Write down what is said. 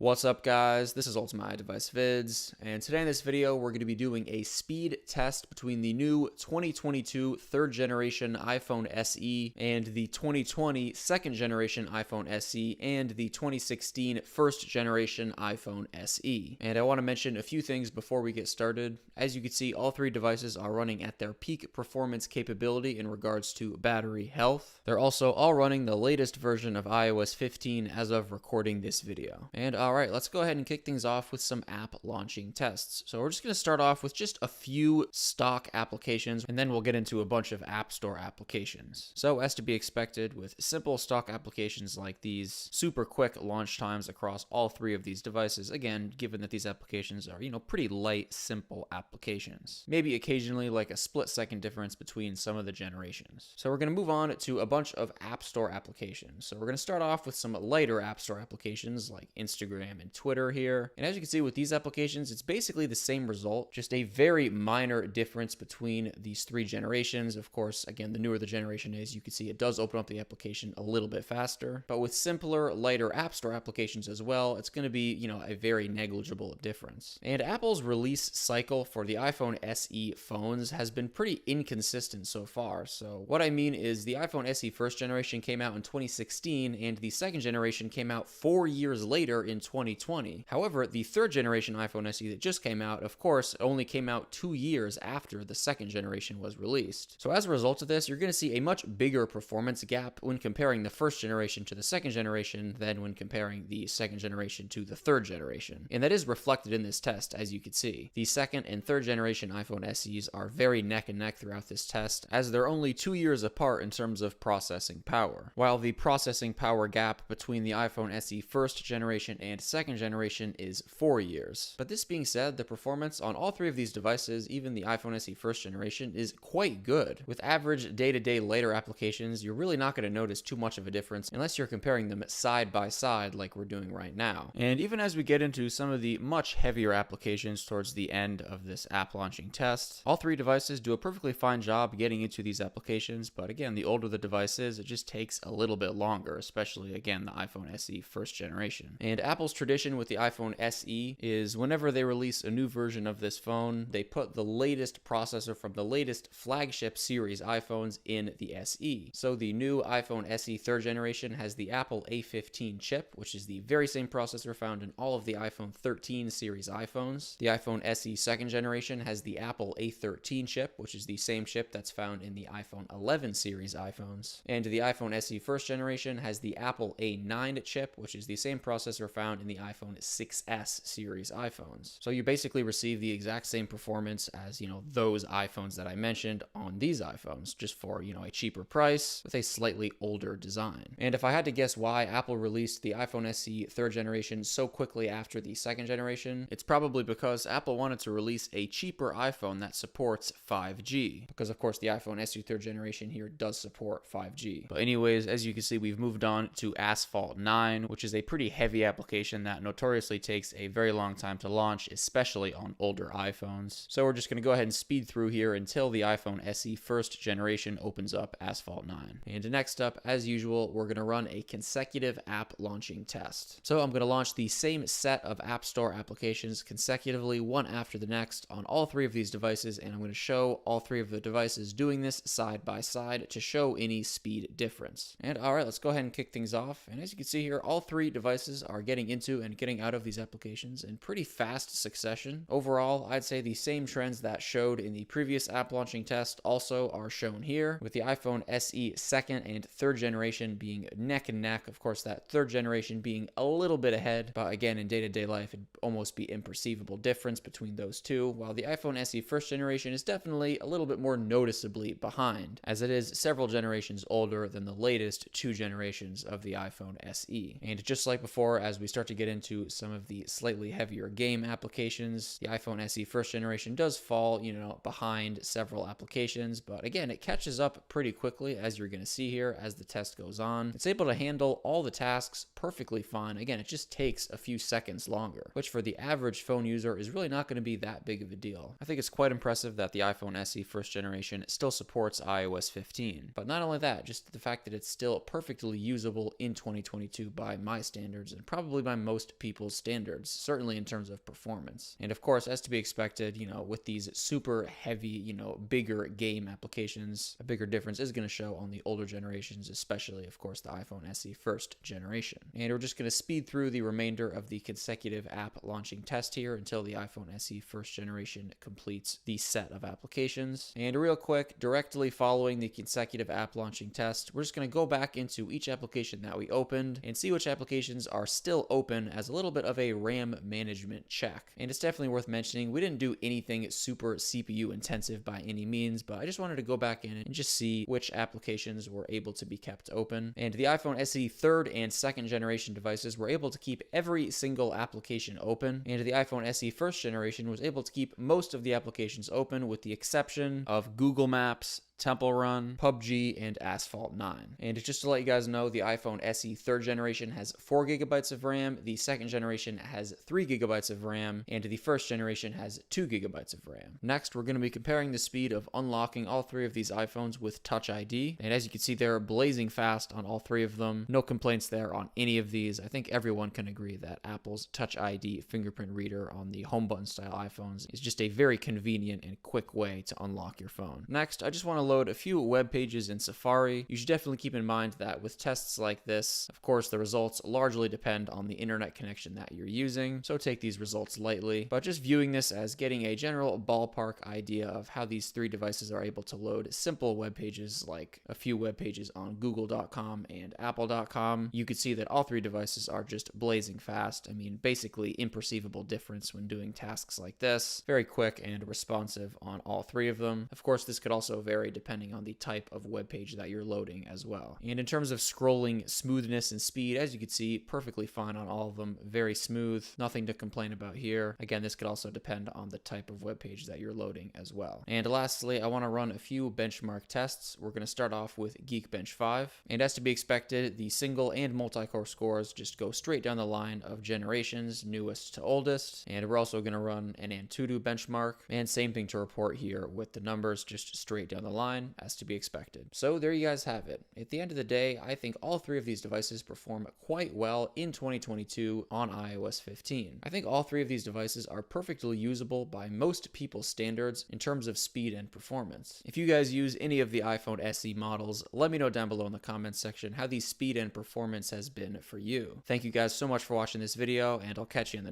What's up guys, this is Ultimate Device Vids, and today in this video we're going to be doing a speed test between the new 2022 third generation iPhone SE and the 2020 second generation iPhone SE and the 2016 first generation iPhone SE. And I want to mention a few things before we get started. As you can see, all three devices are running at their peak performance capability in regards to battery health. They're also all running the latest version of iOS 15 as of recording this video. And alright, let's go ahead and kick things off with some app launching tests. So we're just going to start off with just a few stock applications, and then we'll get into a bunch of App Store applications. So as to be expected, with simple stock applications like these, super quick launch times across all three of these devices, again, given that these applications are, pretty light, simple applications. Maybe occasionally like a split-second difference between some of the generations. So we're going to move on to a bunch of App Store applications. So we're going to start off with some lighter App Store applications like Instagram and Twitter here. And as you can see with these applications, it's basically the same result, just a very minor difference between these three generations. Of course, again, the newer the generation is, you can see it does open up the application a little bit faster. But with simpler, lighter App Store applications as well, it's going to be, a very negligible difference. And Apple's release cycle for the iPhone SE phones has been pretty inconsistent so far. So what I mean is the iPhone SE first generation came out in 2016 and the second generation came out 4 years later in 2020. However, the third generation iPhone SE that just came out, of course, only came out 2 years after the second generation was released. So as a result of this, you're going to see a much bigger performance gap when comparing the first generation to the second generation than when comparing the second generation to the third generation. And that is reflected in this test, as you can see. The second and third generation iPhone SEs are very neck and neck throughout this test, as they're only 2 years apart in terms of processing power. While the processing power gap between the iPhone SE first generation and second generation is 4 years. But this being said, the performance on all three of these devices, even the iPhone SE first generation, is quite good. With average day-to-day later applications, you're really not going to notice too much of a difference unless you're comparing them side by side like we're doing right now. And even as we get into some of the much heavier applications towards the end of this app launching test, all three devices do a perfectly fine job getting into these applications, but again, the older the device is, it just takes a little bit longer, especially again the iPhone SE first generation. And Apple's tradition with the iPhone SE is whenever they release a new version of this phone, they put the latest processor from the latest flagship series iPhones in the SE. So the new iPhone SE third generation has the Apple A15 chip, which is the very same processor found in all of the iPhone 13 series iPhones. The iPhone SE second generation has the Apple A13 chip, which is the same chip that's found in the iPhone 11 series iPhones. And the iPhone SE first generation has the Apple A9 chip, which is the same processor found in the iPhone 6S series iPhones. So you basically receive the exact same performance as, those iPhones that I mentioned on these iPhones, just for, a cheaper price with a slightly older design. And if I had to guess why Apple released the iPhone SE third generation so quickly after the second generation, it's probably because Apple wanted to release a cheaper iPhone that supports 5G. Because of course the iPhone SE third generation here does support 5G. But anyways, as you can see, we've moved on to Asphalt 9, which is a pretty heavy application that notoriously takes a very long time to launch, especially on older iPhones. So we're just going to go ahead and speed through here until the iPhone SE first generation opens up Asphalt 9. And next up, as usual, we're going to run a consecutive app launching test. So I'm going to launch the same set of App Store applications consecutively, one after the next, on all three of these devices, and I'm going to show all three of the devices doing this side by side to show any speed difference. And alright, let's go ahead and kick things off. And as you can see here, all three devices are getting into and getting out of these applications in pretty fast succession. Overall, I'd say the same trends that showed in the previous app launching test also are shown here, with the iPhone SE second and third generation being neck and neck. Of course, that third generation being a little bit ahead, but again, in day-to-day life, it'd almost be imperceivable difference between those two, while the iPhone SE first generation is definitely a little bit more noticeably behind, as it is several generations older than the latest 2 generations of the iPhone SE. And just like before, as we start to get into some of the slightly heavier game applications, the iPhone SE first generation does fall, behind several applications, but again, it catches up pretty quickly, as you're going to see here as the test goes on. It's able to handle all the tasks perfectly fine. Again, it just takes a few seconds longer, which for the average phone user is really not going to be that big of a deal. I think it's quite impressive that the iPhone SE first generation still supports iOS 15. But not only that, just the fact that it's still perfectly usable in 2022 by my standards, and probably by most people's standards, certainly in terms of performance. And of course, as to be expected, with these super heavy, bigger game applications, a bigger difference is going to show on the older generations, especially, of course, the iPhone SE first generation. And we're just going to speed through the remainder of the consecutive app launching test here until the iPhone SE first generation completes the set of applications. And real quick, directly following the consecutive app launching test, we're just going to go back into each application that we opened and see which applications are still open as a little bit of a RAM management check. And it's definitely worth mentioning, we didn't do anything super CPU intensive by any means, but I just wanted to go back in and just see which applications were able to be kept open. And the iPhone SE third and second generation devices were able to keep every single application open, and the iPhone SE first generation was able to keep most of the applications open with the exception of Google Maps, Temple Run, PUBG, and Asphalt 9. And just to let you guys know, the iPhone SE third generation has 4 gigabytes of RAM, the second generation has 3 gigabytes of RAM, and the first generation has 2 gigabytes of RAM. Next, we're going to be comparing the speed of unlocking all 3 of these iPhones with Touch ID, and as you can see, they're blazing fast on all 3 of them. No complaints there on any of these. I think everyone can agree that Apple's Touch ID fingerprint reader on the home button style iPhones is just a very convenient and quick way to unlock your phone. Next, I just want to load a few web pages in Safari. You should definitely keep in mind that with tests like this, of course, the results largely depend on the internet connection that you're using, so take these results lightly. But just viewing this as getting a general ballpark idea of how these 3 devices are able to load simple web pages like a few web pages on google.com and apple.com, you could see that all 3 devices are just blazing fast. I mean, basically imperceivable difference when doing tasks like this. Very quick and responsive on all 3 of them. Of course, this could also vary depending on the type of web page that you're loading as well. And in terms of scrolling smoothness and speed, as you can see, perfectly fine on all of them. Very smooth, nothing to complain about here. Again, this could also depend on the type of web page that you're loading as well. And lastly, I want to run a few benchmark tests. We're going to start off with Geekbench 5. And as to be expected, the single and multi-core scores just go straight down the line of generations, newest to oldest. And we're also going to run an Antutu benchmark. And same thing to report here with the numbers just straight down the line as to be expected. So there you guys have it. At the end of the day, I think all 3 of these devices perform quite well in 2022 on iOS 15. I think all 3 of these devices are perfectly usable by most people's standards in terms of speed and performance. If you guys use any of the iPhone SE models, let me know down below in the comments section how the speed and performance has been for you. Thank you guys so much for watching this video, and I'll catch you in the